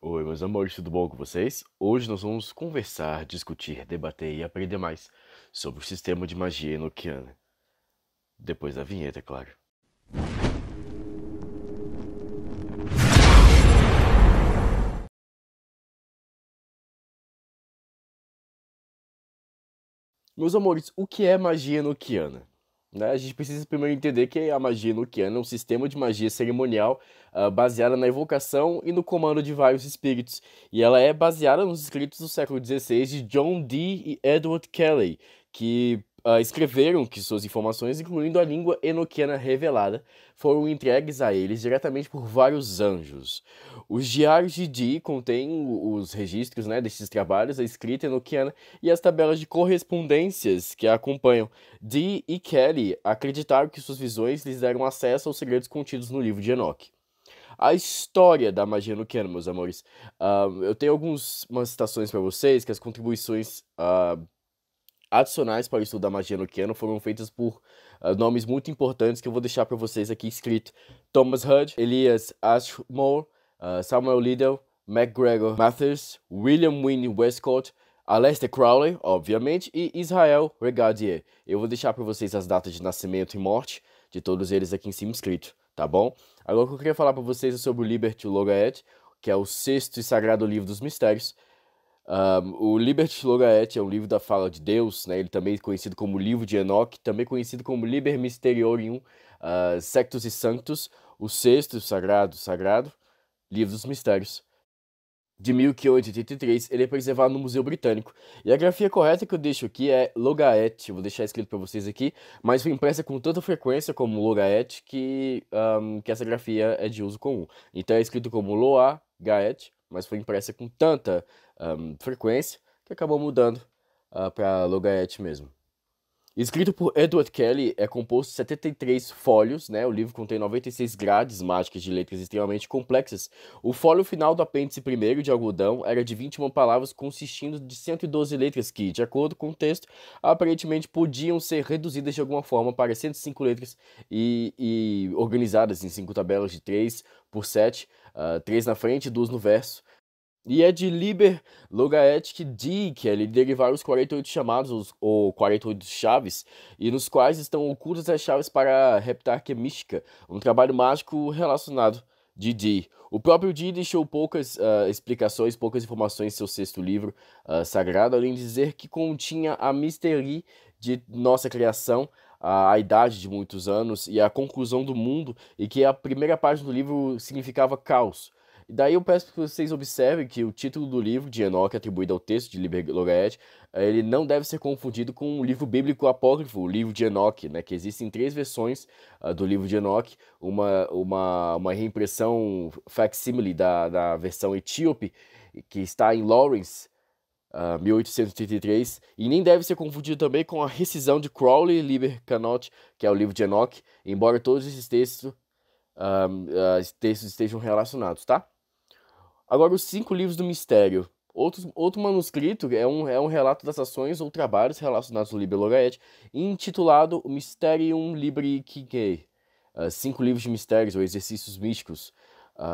Oi, meus amores, tudo bom com vocês? Hoje nós vamos conversar, discutir, debater e aprender mais sobre o sistema de magia enoquiana. Depois da vinheta, é claro. Meus amores, o que é magia enoquiana? Né? A gente precisa primeiro entender que a magia enoquiana é um sistema de magia cerimonial baseada na evocação e no comando de vários espíritos. E ela é baseada nos escritos do século XVI de John Dee e Edward Kelly, que escreveram que suas informações, incluindo a língua enoquiana revelada, foram entregues a eles diretamente por vários anjos. Os diários de Dee contêm os registros, né, desses trabalhos, a escrita enoquiana e as tabelas de correspondências que a acompanham. Dee e Kelly acreditaram que suas visões lhes deram acesso aos segredos contidos no livro de Enoch. A história da magia enoquiana, meus amores. Eu tenho umas citações para vocês, que as contribuições adicionais para o estudo da magia enoquiana foram feitas por nomes muito importantes que eu vou deixar para vocês aqui escrito. Thomas Hudge, Elias Ashmore, Samuel Liddell, MacGregor Mathers, William Wynne Westcott, Aleister Crowley, obviamente, e Israel Regadier. Eu vou deixar para vocês as datas de nascimento e morte de todos eles aqui em cima escrito, tá bom? Agora o que eu queria falar para vocês é sobre o Liberty Logaeth, que é o sexto e sagrado livro dos mistérios. O Liberty Logaeth é um livro da fala de Deus, né? Ele também é conhecido como Livro de Enoch, também conhecido como Liber Mysteriorium Sectus e Sanctus, o sexto sagrado, Livro dos Mistérios. De 1583, ele é preservado no Museu Britânico. E a grafia correta que eu deixo aqui é Logaeth, eu vou deixar escrito para vocês aqui, mas foi impressa com tanta frequência como Logaeth que essa grafia é de uso comum. Então é escrito como Loa Gaeth, mas foi impressa com tanta frequência que acabou mudando para Logaeth mesmo. Escrito por Edward Kelly, é composto de 73 fólios, né? O livro contém 96 grades mágicas de letras extremamente complexas. O fólio final do apêndice primeiro de algodão era de 21 palavras, consistindo de 112 letras que, de acordo com o texto, aparentemente podiam ser reduzidas de alguma forma para 105 letras e organizadas em 5 tabelas de 3 por 7, 3 na frente e 2 no verso. E é de Liber Logaeth Dee que ele derivar os 48 chamados, ou 48 chaves, e nos quais estão ocultas as chaves para a Heptarquia Mística, um trabalho mágico relacionado de Dee. O próprio Dee deixou poucas explicações, poucas informações em seu sexto livro sagrado, além de dizer que continha a misteria de nossa criação, a idade de muitos anos e a conclusão do mundo, e que a primeira página do livro significava caos. E daí eu peço que vocês observem que o título do livro de Enoque, atribuído ao texto de Liber Logaeth, ele não deve ser confundido com o livro bíblico apócrifo, o livro de Enoque, né? Que existem três versões do livro de Enoque, uma reimpressão facsimile da versão etíope, que está em Lawrence, 1833, e nem deve ser confundido também com a rescisão de Crowley Liber Canot, que é o livro de Enoque, embora todos esses textos estejam relacionados, tá? Agora, os 5 livros do mistério. Outro manuscrito é um relato das ações ou trabalhos relacionados ao Liber Logaeth, intitulado Mysterium Libri Kingei, 5 livros de mistérios ou exercícios místicos.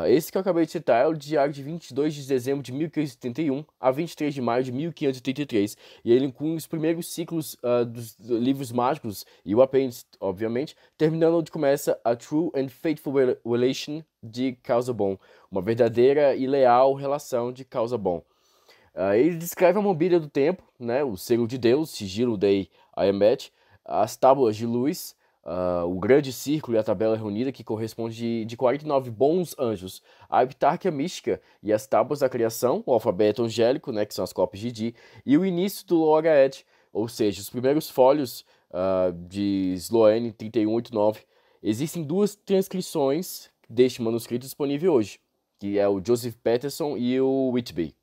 Esse que eu acabei de citar é o diário de 22 de dezembro de 1571 a 23 de maio de 1583, e ele inclui os primeiros ciclos dos livros mágicos e o apêndice, obviamente, terminando onde começa a True and Faithful Relation de Causa Bom, uma verdadeira e leal relação de Causa Bom. Ele descreve a mobília do tempo, né, o selo de Deus, sigilo Dei Ayamet, as tábuas de luz, o grande círculo e a tabela reunida, que corresponde de 49 bons anjos, a heptarquia mística e as tábuas da criação, o alfabeto angélico, né, que são as cópias de Di, e o início do Logaeth, ou seja, os primeiros fólios de Sloane 3189. Existem 2 transcrições deste manuscrito disponível hoje, que é o Joseph Peterson e o Whitby.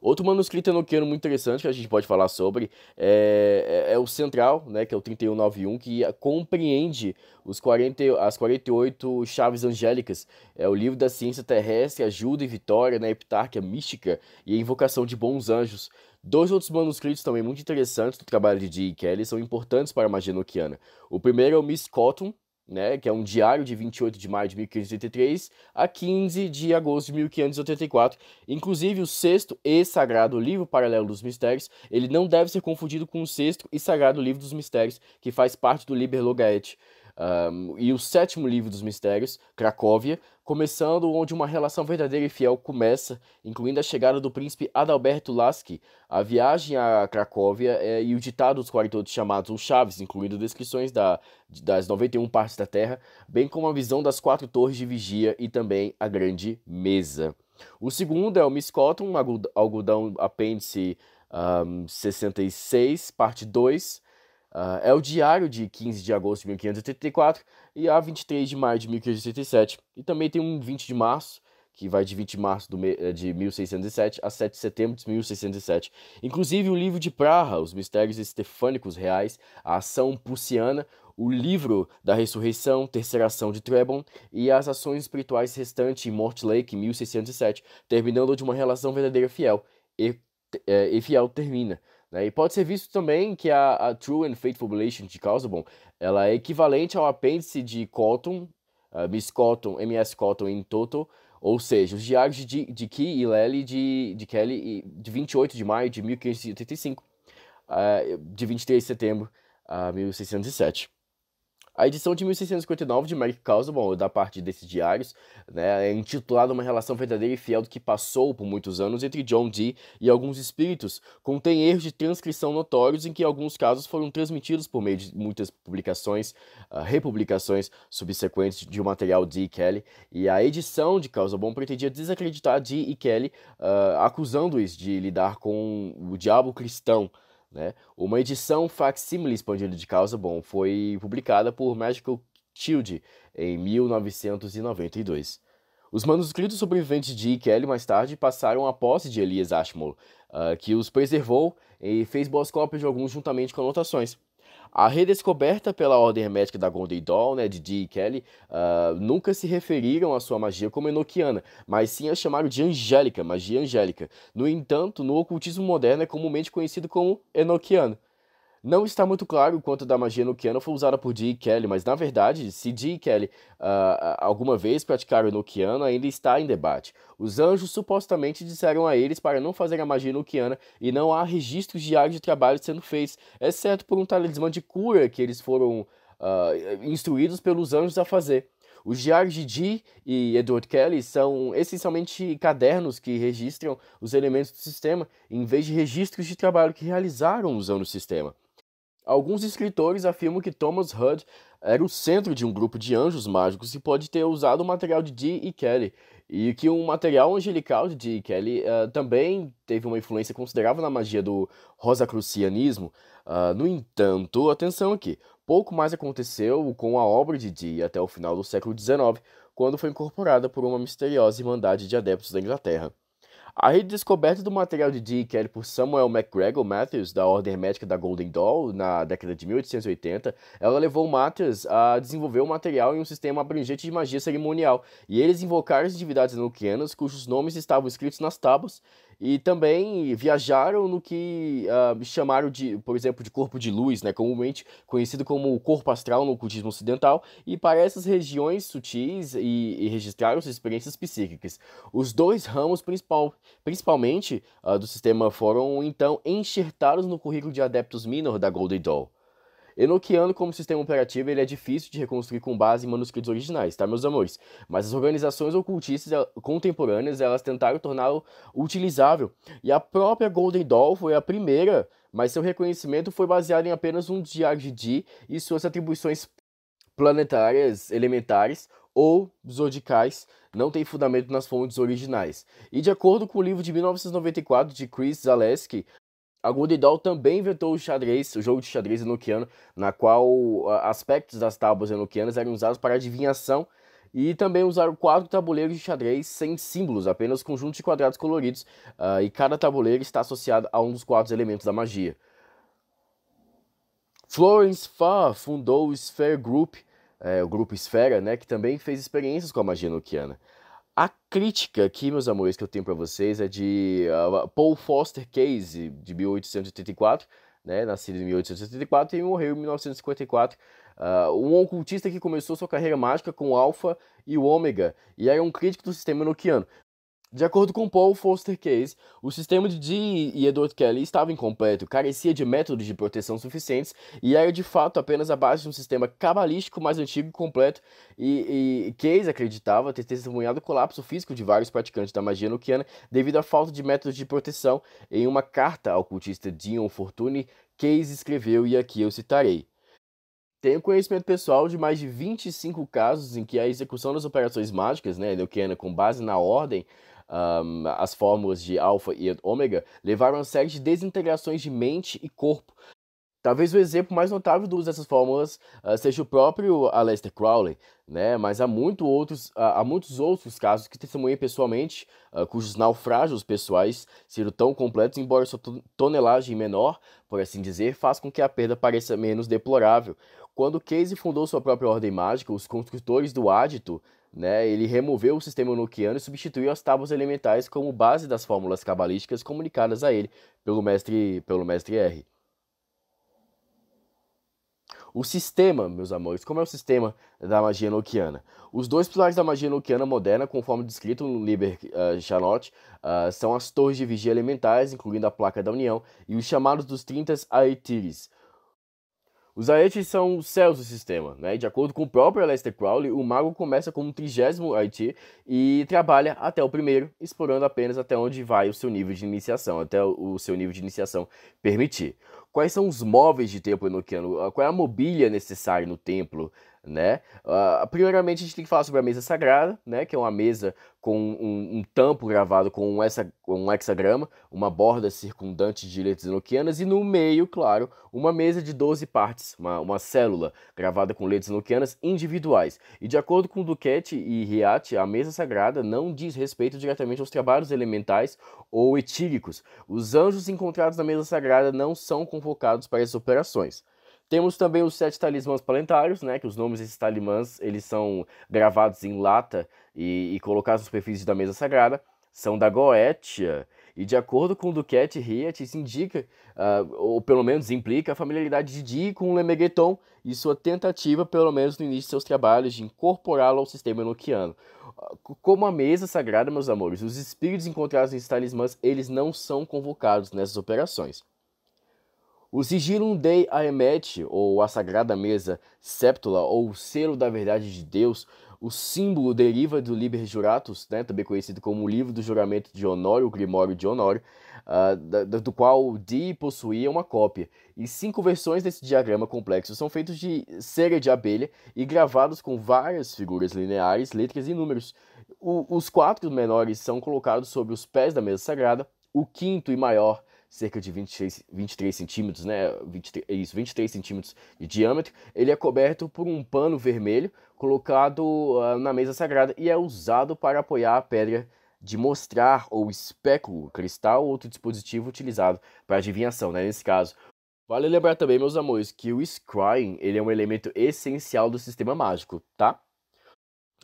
Outro manuscrito enoquiano muito interessante que a gente pode falar sobre é o central, né, que é o 3191, que compreende as 48 chaves angélicas. É o livro da ciência terrestre, ajuda e vitória na heptarquia mística e a invocação de bons anjos. 2 outros manuscritos também muito interessantes do trabalho de Dee e Kelly são importantes para a magia enoquiana. O primeiro é o Miss Cotton, né, que é um diário de 28 de maio de 1583 a 15 de agosto de 1584. Inclusive, o Sexto e Sagrado Livro Paralelo dos Mistérios, ele não deve ser confundido com o Sexto e Sagrado Livro dos Mistérios, que faz parte do Liber Logaeth. E o Sétimo Livro dos Mistérios, Cracóvia, começando onde uma relação verdadeira e fiel começa, incluindo a chegada do príncipe Adalberto Lasky, a viagem a Cracóvia e o ditado dos 48 chamados os Chaves, incluindo descrições das 91 partes da Terra, bem como a visão das 4 torres de vigia e também a grande mesa. O segundo é o Miss Cotton, algodão apêndice 66, parte 2. É o diário de 15 de agosto de 1584 e a 23 de maio de 1587. E também tem um 20 de março, que vai de 20 de março de 1607 a 7 de setembro de 1607. Inclusive o livro de Praha, Os Mistérios Estefânicos Reais, a Ação Prussiana, o livro da Ressurreição, Terceira Ação de Trebon e as ações espirituais restantes em Mortlake, em 1607, terminando de uma relação verdadeira fiel. E fiel termina, né? E pode ser visto também que a True and Faithful Relation de Casaubon, ela é equivalente ao apêndice de Cotton, Miss Cotton, MS Cotton em total, ou seja, os diários de Key e Lely de Kelly de 28 de maio de 1585, de 23 de setembro a 1607. A edição de 1659 de Merrick Casaubon, da parte desses diários, né, é intitulada Uma Relação Verdadeira e Fiel do que Passou por Muitos Anos entre John Dee e Alguns Espíritos, contém erros de transcrição notórios em que alguns casos foram transmitidos por meio de muitas publicações, republicações subsequentes de um material Dee e Kelly, e a edição de Casaubon pretendia desacreditar Dee e Kelly, acusando-os de lidar com o diabo cristão, né? Uma edição facsímile expandida de Casaubon foi publicada por Magical Shield em 1992. Os manuscritos sobreviventes de Kelly mais tarde passaram à posse de Elias Ashmole, que os preservou e fez boas cópias de alguns juntamente com anotações. A redescoberta pela Ordem Hermética da Golden Dawn, né, de Dee e Kelly, nunca se referiram à sua magia como enoquiana, mas sim a chamaram de angélica, magia angélica. No entanto, no ocultismo moderno é comumente conhecido como enoquiano. Não está muito claro o quanto da magia enoquiana foi usada por Dee e Kelly, mas na verdade, se Dee e Kelly alguma vez praticaram enoquiano, ainda está em debate. Os anjos supostamente disseram a eles para não fazer a magia enoquiana e não há registros diários de trabalho sendo feitos, exceto por um talismã de cura que eles foram instruídos pelos anjos a fazer. Os diários de Dee e Edward Kelly são essencialmente cadernos que registram os elementos do sistema, em vez de registros de trabalho que realizaram usando o sistema. Alguns escritores afirmam que Thomas Hood era o centro de um grupo de anjos mágicos que pode ter usado o material de Dee e Kelly, e que um material angelical de Dee e Kelly também teve uma influência considerável na magia do rosacrucianismo. No entanto, atenção aqui, pouco mais aconteceu com a obra de Dee até o final do século XIX, quando foi incorporada por uma misteriosa irmandade de adeptos da Inglaterra. A redescoberta do material de Dee e Kelly por Samuel MacGregor Matthews, da Ordem Hermética da Golden Dawn, na década de 1880, ela levou Matthews a desenvolver o material em um sistema abrangente de magia cerimonial, e eles invocaram as divindades enoquianas cujos nomes estavam escritos nas tábuas, e também viajaram no que chamaram de, por exemplo, de corpo de luz, né, comumente conhecido como corpo astral no ocultismo ocidental, e para essas regiões sutis e registraram suas experiências psíquicas. Os dois ramos principalmente do sistema foram então enxertados no currículo de adeptos minor da Golden Dawn. Enoquiano como sistema operativo ele é difícil de reconstruir com base em manuscritos originais, tá, meus amores? Mas as organizações ocultistas contemporâneas elas tentaram torná-lo utilizável, e a própria Golden Dawn foi a primeira, mas seu reconhecimento foi baseado em apenas um diário de Dee e suas atribuições planetárias elementares ou zodicais, não tem fundamento nas fontes originais. E de acordo com o livro de 1994 de Chris Zaleski, a Golden Dawn também inventou o xadrez, o jogo de xadrez enoquiano, na qual aspectos das tábuas enoquianas eram usados para adivinhação, e também usaram 4 tabuleiros de xadrez sem símbolos, apenas conjuntos de quadrados coloridos, e cada tabuleiro está associado a um dos 4 elementos da magia. Florence Farr fundou o Sphere Group, o grupo Esfera, né, que também fez experiências com a magia enoquiana. A crítica aqui, meus amores, que eu tenho para vocês é de Paul Foster Case, de 1884, né, nascido em 1884 e morreu em 1954, Um ocultista que começou sua carreira mágica com o Alpha e o Ômega, e era um crítico do sistema enoquiano. De acordo com Paul Foster Case, o sistema de Dee e Edward Kelly estava incompleto, carecia de métodos de proteção suficientes e era de fato apenas a base de um sistema cabalístico mais antigo e completo. E Case acreditava ter testemunhado o colapso físico de vários praticantes da magia enoquiana devido à falta de métodos de proteção. Em uma carta ao cultista Dion Fortune, Case escreveu, e aqui eu citarei: tenho conhecimento pessoal de mais de 25 casos em que a execução das operações mágicas, né, enoquiana, com base na ordem, as fórmulas de alfa e ômega, levaram a uma série de desintegrações de mente e corpo. Talvez o exemplo mais notável do uso dessas fórmulas seja o próprio Aleister Crowley, né? Mas há muitos outros casos que testemunhei pessoalmente, cujos naufrágios pessoais seriam tão completos, embora sua tonelagem menor, por assim dizer, faz com que a perda pareça menos deplorável. Quando Case fundou sua própria ordem mágica, os construtores do Adito, né, ele removeu o sistema enoquiano e substituiu as tábuas elementais como base das fórmulas cabalísticas comunicadas a ele pelo mestre R. O sistema, meus amores, como é o sistema da magia enoquiana? Os dois pilares da magia enoquiana moderna, conforme descrito no Liber Chanot, são as torres de vigia elementais, incluindo a placa da união, e os chamados dos 30 Aetires. Os Aetires são os céus do sistema, né? De acordo com o próprio Aleister Crowley, o mago começa como 30º Aetir e trabalha até o primeiro, explorando apenas até onde vai o seu nível de iniciação, até o seu nível de iniciação permitir. Quais são os móveis de templo enoquiano? Qual é a mobília necessária no templo, né? Primeiramente, a gente tem que falar sobre a mesa sagrada, né? Que é uma mesa com um tampo gravado com um hexagrama, uma borda circundante de letras enoquianas e no meio, claro, uma mesa de 12 partes, uma célula gravada com letras enoquianas individuais. E de acordo com Duquette e Riat, a mesa sagrada não diz respeito diretamente aos trabalhos elementais ou etíricos. Os anjos encontrados na mesa sagrada não são convocados para essas operações. Temos também os 7 talismãs planetários, né, que os nomes desses talismãs eles são gravados em lata e colocados nos perfis da mesa sagrada. São da Goetia, e de acordo com Duquette e Riat, isso indica, ou pelo menos implica, a familiaridade de Dee com o Lemegeton e sua tentativa, pelo menos no início de seus trabalhos, de incorporá-lo ao sistema enoquiano. Como a mesa sagrada, meus amores, os espíritos encontrados nesses talismãs, eles não são convocados nessas operações. O Sigillum Dei Aemet, ou a Sagrada Mesa Septula, ou o Selo da Verdade de Deus, o símbolo deriva do Liber Juratus, né, também conhecido como o Livro do Juramento de Honório, o Grimório de Honório, do qual Dee possuía uma cópia. E 5 versões desse diagrama complexo são feitos de cera de abelha e gravados com várias figuras lineares, letras e números. Os 4 menores são colocados sobre os pés da mesa sagrada, o quinto e maior cerca de 23 centímetros, né? 23 centímetros de diâmetro. Ele é coberto por um pano vermelho colocado na mesa sagrada e é usado para apoiar a pedra de mostrar ou espéculo, cristal ou outro dispositivo utilizado para adivinhação, né? Nesse caso. Vale lembrar também, meus amores, que o scrying ele é um elemento essencial do sistema mágico, tá?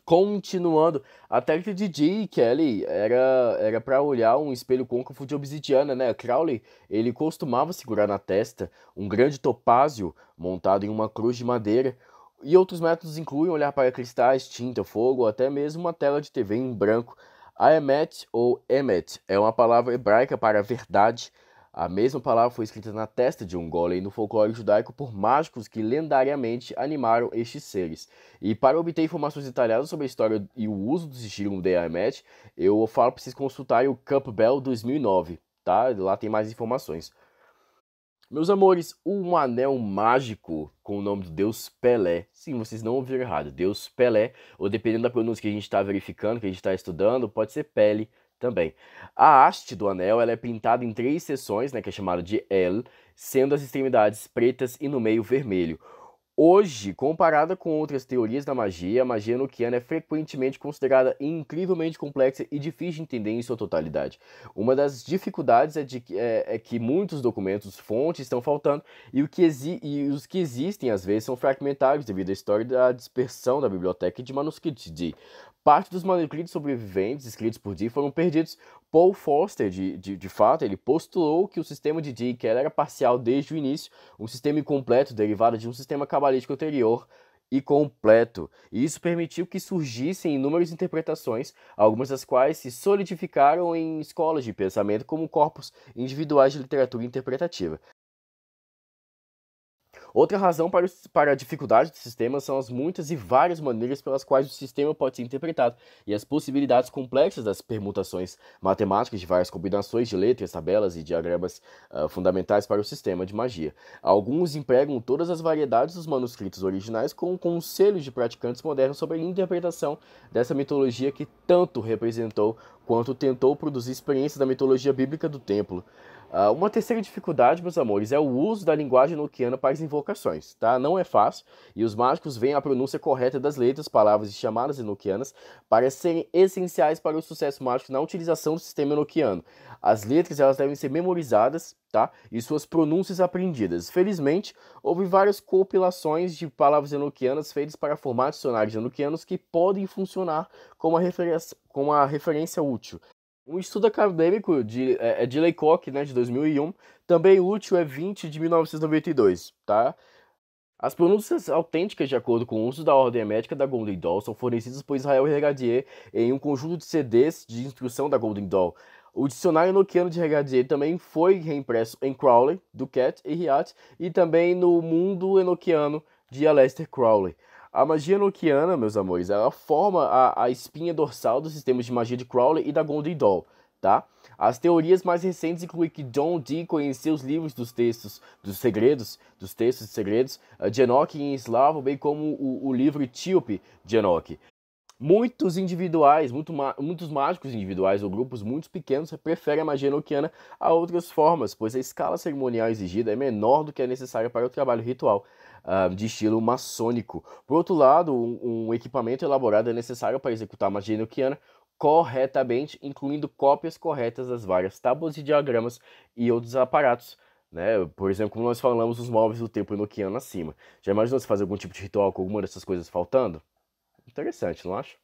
Continuando, a técnica de Dee e Kelly era para olhar um espelho côncavo de obsidiana, né? Crowley, ele costumava segurar na testa um grande topázio montado em uma cruz de madeira. E outros métodos incluem olhar para cristais, tinta, fogo ou até mesmo uma tela de TV em branco. A emet ou emet é uma palavra hebraica para verdade. A mesma palavra foi escrita na testa de um golem no folclore judaico por mágicos que lendariamente animaram estes seres. E para obter informações detalhadas sobre a história e o uso do sigilo de Amet, eu falo para vocês consultarem o Campbell 2009, tá? Lá tem mais informações. Meus amores, um anel mágico com o nome do Deus Pelé. Sim, vocês não ouviram errado. Deus Pelé, ou dependendo da pronúncia que a gente está verificando, que a gente está estudando, pode ser Pele também. A haste do anel ela é pintada em 3 seções, né, que é chamada de L, sendo as extremidades pretas e no meio vermelho. Hoje, comparada com outras teorias da magia, a magia enoquiana é frequentemente considerada incrivelmente complexa e difícil de entender em sua totalidade. Uma das dificuldades é que muitos documentos, fontes estão faltando e os que existem às vezes são fragmentários devido à história da dispersão da biblioteca de manuscritos de Parte dos manuscritos sobreviventes escritos por Dee foram perdidos. Paul Forster, de fato, ele postulou que o sistema de Dee, que era parcial desde o início, um sistema incompleto derivado de um sistema cabalístico anterior e completo. E isso permitiu que surgissem inúmeras interpretações, algumas das quais se solidificaram em escolas de pensamento como corpos individuais de literatura interpretativa. Outra razão para a dificuldade do sistema são as muitas e várias maneiras pelas quais o sistema pode ser interpretado e as possibilidades complexas das permutações matemáticas de várias combinações de letras, tabelas e diagramas fundamentais para o sistema de magia. Alguns empregam todas as variedades dos manuscritos originais com conselhos de praticantes modernos sobre a interpretação dessa mitologia que tanto representou quanto tentou produzir experiências da mitologia bíblica do templo. Uma terceira dificuldade, meus amores, é o uso da linguagem enoquiana para as invocações, tá? Não é fácil, e os mágicos veem a pronúncia correta das letras, palavras e chamadas enoquianas para serem essenciais para o sucesso mágico na utilização do sistema enoquiano. As letras, elas devem ser memorizadas, tá? E suas pronúncias aprendidas. Felizmente, houve várias compilações de palavras enoquianas feitas para formar dicionários enoquianos que podem funcionar como uma referência útil. Um estudo acadêmico de Laycock, né, de 2001, também útil, é 20 de 1992, tá? As pronúncias autênticas, de acordo com o uso da ordem médica da Golden Dawn, são fornecidas por Israel Regadier em um conjunto de CDs de instrução da Golden Dawn. O dicionário enoquiano de Regadier também foi reimpresso em Crowley, Duquette e Riat, e também no Mundo Enoquiano de Aleister Crowley. A magia enoquiana, meus amores, ela forma a espinha dorsal dos sistemas de magia de Crowley e da Golden Dawn, tá? As teorias mais recentes incluem que John Dee conheceu os livros dos textos de segredos de Enoch em eslavo, bem como o livro etíope de Enoch. Muitos mágicos individuais ou grupos muito pequenos preferem a magia enoquiana a outras formas, pois a escala cerimonial exigida é menor do que é necessária para o trabalho ritual, de estilo maçônico. Por outro lado, um equipamento elaborado é necessário para executar a magia enoquiana corretamente, incluindo cópias corretas das várias tábuas e diagramas e outros aparatos, né? Por exemplo, como nós falamos dos móveis do templo enoquiano acima. Já imaginou se fazer algum tipo de ritual com alguma dessas coisas faltando? Interessante, não acha?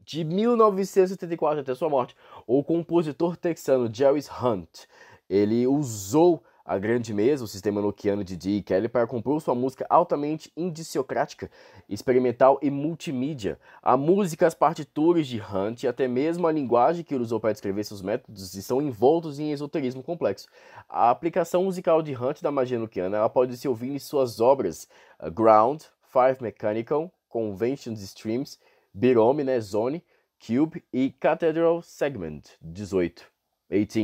De 1974 até sua morte, o compositor texano Jerry Hunt, ele usou a grande mesa, o sistema enoquiano de Dee Kelly, para compor sua música altamente indiciocrática, experimental e multimídia. A música, as partituras de Hunt e até mesmo a linguagem que ele usou para descrever seus métodos estão envoltos em esoterismo complexo. A aplicação musical de Hunt da magia enoquiana ela pode se ouvir em suas obras Ground, Five Mechanical, Conventions Streams, Birome, né, Zone, Cube e Cathedral Segment 18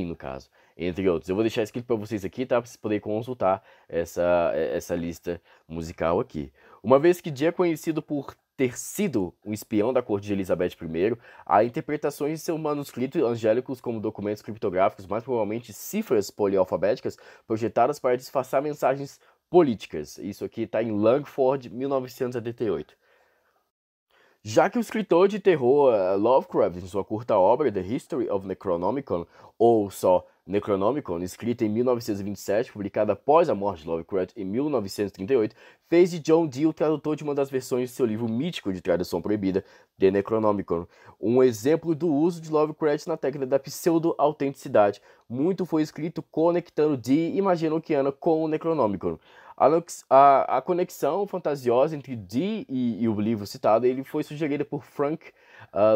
no caso, entre outros. Eu vou deixar escrito para vocês aqui, tá, para vocês poderem consultar essa lista musical aqui. Uma vez que Dee é conhecido por ter sido um espião da corte de Elizabeth I, há interpretações de seus manuscritos angélicos como documentos criptográficos, mais provavelmente cifras polialfabéticas, projetadas para disfarçar mensagens políticas. Isso aqui está em Langford, 1978. Já que o escritor de terror Lovecraft, em sua curta obra The History of Necronomicon, ou só Necronomicon, escrita em 1927, publicada após a morte de Lovecraft em 1938, fez de John Dee o tradutor de uma das versões de seu livro mítico de tradução proibida, The Necronomicon, um exemplo do uso de Lovecraft na técnica da pseudo-autenticidade. Muito foi escrito conectando Dee e magia enoquiana com o Necronomicon. A conexão fantasiosa entre Dee e o livro citado ele foi sugerida por Frank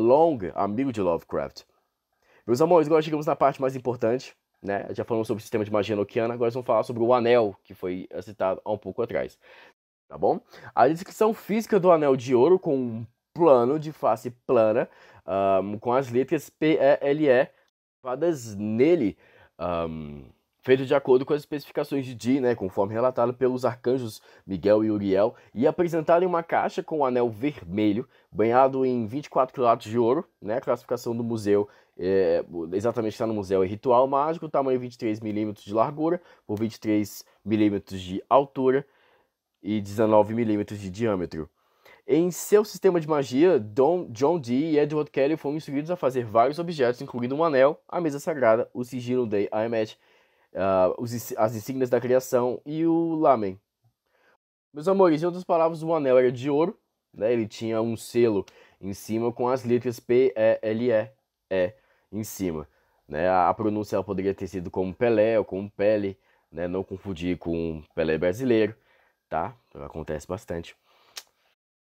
Long, amigo de Lovecraft. Meus amores, agora chegamos na parte mais importante, né? Já falamos sobre o sistema de magia enoquiana, agora vamos falar sobre o anel, que foi citado há um pouco atrás, tá bom? A descrição física do anel de ouro com um plano de face plana, com as letras PELE gravadas nele, feito de acordo com as especificações de Dee, né, conforme relatado pelos arcanjos Miguel e Uriel, e apresentado em uma caixa com um anel vermelho, banhado em 24 quilates de ouro, né, a classificação do museu, exatamente está no museu, é ritual mágico, tamanho 23 milímetros de largura, por 23 milímetros de altura e 19 milímetros de diâmetro. Em seu sistema de magia, John Dee e Edward Kelly foram instruídos a fazer vários objetos, incluindo um anel, a mesa sagrada, o sigilo de Aemet, as insígnias da criação e o lamen. Meus amores, em outras palavras, o anel era de ouro, né? Ele tinha um selo em cima com as letras P-E-L-E-E em cima, né? A pronúncia ela poderia ter sido como Pelé ou como Pele, né? Não confundir com Pelé brasileiro, tá? Acontece bastante.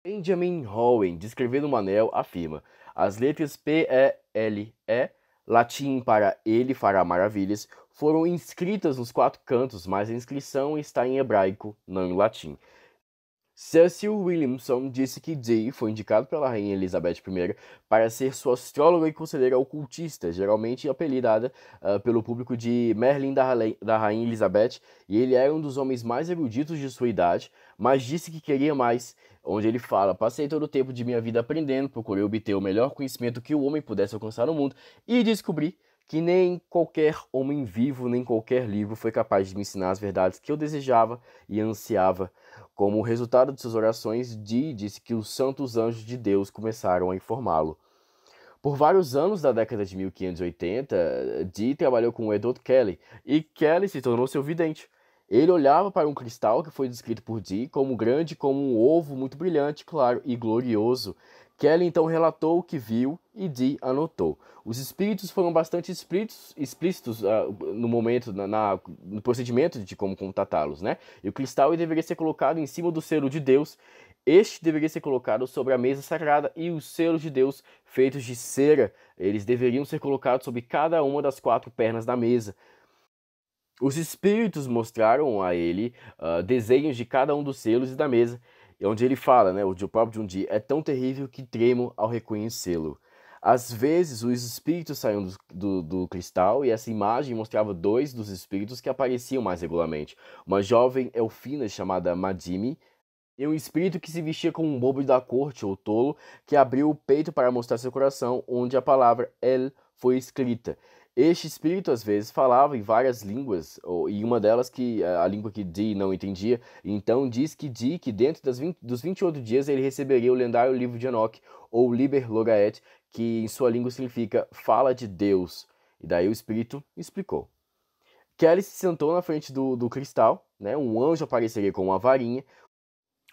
Benjamin Owen, descrevendo um anel, afirma: as letras P-E-L-E, latim para ele fará maravilhas, foram inscritas nos 4 cantos, mas a inscrição está em hebraico, não em latim. Cecil Williamson disse que Dee foi indicado pela Rainha Elizabeth I para ser sua astróloga e conselheira ocultista, geralmente apelidada pelo público de Merlin da Rainha Elizabeth, e ele era um dos homens mais eruditos de sua idade, mas disse que queria mais, onde ele fala: passei todo o tempo de minha vida aprendendo, procurei obter o melhor conhecimento que o homem pudesse alcançar no mundo, e descobri que nem qualquer homem vivo, nem qualquer livro foi capaz de me ensinar as verdades que eu desejava e ansiava. Como resultado de suas orações, Dee disse que os santos anjos de Deus começaram a informá-lo. Por vários anos da década de 1580, Dee trabalhou com Edward Kelly, e Kelly se tornou seu vidente. Ele olhava para um cristal que foi descrito por Dee como grande como um ovo muito brilhante, claro e glorioso. Kelly então relatou o que viu e Dee anotou. Os espíritos foram bastante explícitos no momento, no procedimento de como contatá-los, né? E o cristal deveria ser colocado em cima do selo de Deus. Este deveria ser colocado sobre a mesa sagrada e os selos de Deus, feitos de cera, eles deveriam ser colocados sobre cada uma das 4 pernas da mesa. Os espíritos mostraram a ele desenhos de cada um dos selos e da mesa, onde ele fala, né, o próprio Jundi, é tão terrível que tremo ao reconhecê-lo. Às vezes, os espíritos saíam do cristal e essa imagem mostrava 2 dos espíritos que apareciam mais regularmente. Uma jovem elfina chamada Madimi e um espírito que se vestia como um bobo da corte ou tolo, que abriu o peito para mostrar seu coração, onde a palavra El foi escrita. Este espírito às vezes falava em várias línguas, e uma delas que a língua que Dee não entendia. Então diz que Dee que dentro dos 28 dias ele receberia o lendário livro de Enoch, ou Liber Logaeth, que em sua língua significa fala de Deus. E daí o espírito explicou. Kelly se sentou na frente do cristal, né? Um anjo apareceria com uma varinha.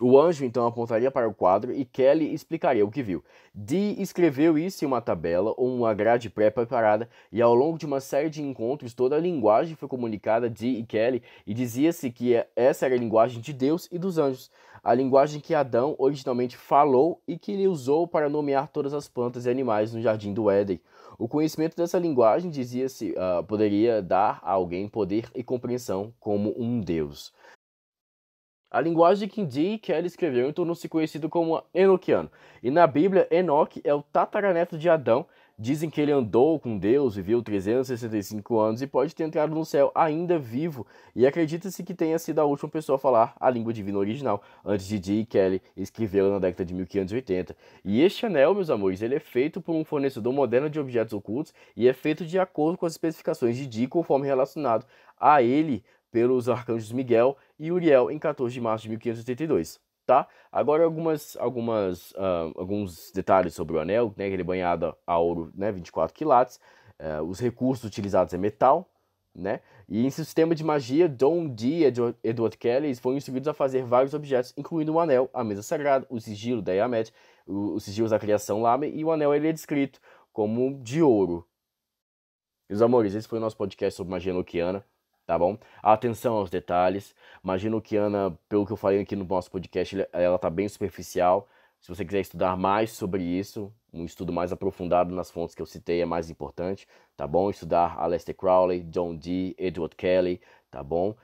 O anjo então apontaria para o quadro e Kelly explicaria o que viu. Dee escreveu isso em uma tabela ou uma grade pré-preparada, e ao longo de uma série de encontros toda a linguagem foi comunicada a Dee e Kelly, e dizia-se que essa era a linguagem de Deus e dos anjos, a linguagem que Adão originalmente falou e que ele usou para nomear todas as plantas e animais no jardim do Éden. O conhecimento dessa linguagem, dizia-se, poderia dar a alguém poder e compreensão como um Deus. A linguagem que Dee Kelly escreveu tornou-se conhecido como enoquiano. E na Bíblia, Enoque é o tataraneto de Adão. Dizem que ele andou com Deus, viveu 365 anos e pode ter entrado no céu ainda vivo. E acredita-se que tenha sido a última pessoa a falar a língua divina original, antes de Dee Kelly escrevê-la na década de 1580. E este anel, meus amores, ele é feito por um fornecedor moderno de objetos ocultos e é feito de acordo com as especificações de Dee, conforme relacionado a ele pelos arcanjos Miguel e Uriel em 14 de março de 1582, tá? Agora alguns detalhes sobre o anel, né? Ele é banhado a ouro, né? 24 quilates. Os recursos utilizados é metal, né? E em sistema de magia, John Dee e Edward Kelly foram instruídos a fazer vários objetos, incluindo o anel, a mesa sagrada, o sigilo da Yamet, os sigilos da criação Lame, e o anel ele é descrito como de ouro. Meus amores, esse foi o nosso podcast sobre magia enoquiana. Tá bom? Atenção aos detalhes. Magia enoquiana, pelo que eu falei aqui no nosso podcast, ela tá bem superficial. Se você quiser estudar mais sobre isso, um estudo mais aprofundado nas fontes que eu citei é mais importante, tá bom? Estudar Aleister Crowley, John Dee, Edward Kelly, tá bom?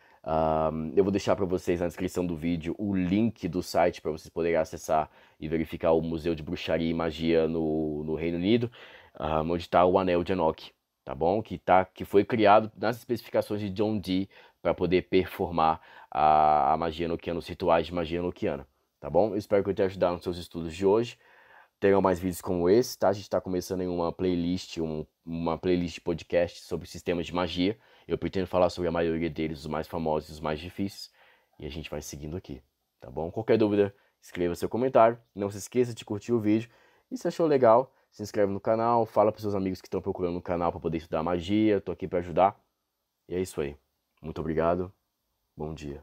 Eu vou deixar para vocês na descrição do vídeo o link do site para vocês poderem acessar e verificar o Museu de Bruxaria e Magia no Reino Unido, onde está o Anel de Enoch, tá bom? Que foi criado nas especificações de John Dee para poder performar a magia enoquiana, os rituais de magia enoquiana, tá bom? Eu espero que eu tenha ajudado nos seus estudos de hoje. Terão mais vídeos como esse, tá? A gente está começando em uma playlist, uma playlist de podcast sobre sistemas de magia. Eu pretendo falar sobre a maioria deles, os mais famosos e os mais difíceis. E a gente vai seguindo aqui, tá bom? Qualquer dúvida, escreva seu comentário. Não se esqueça de curtir o vídeo. E se achou legal, se inscreve no canal, fala para seus amigos que estão procurando um canal para poder estudar magia. Tô aqui para ajudar. E é isso aí. Muito obrigado. Bom dia.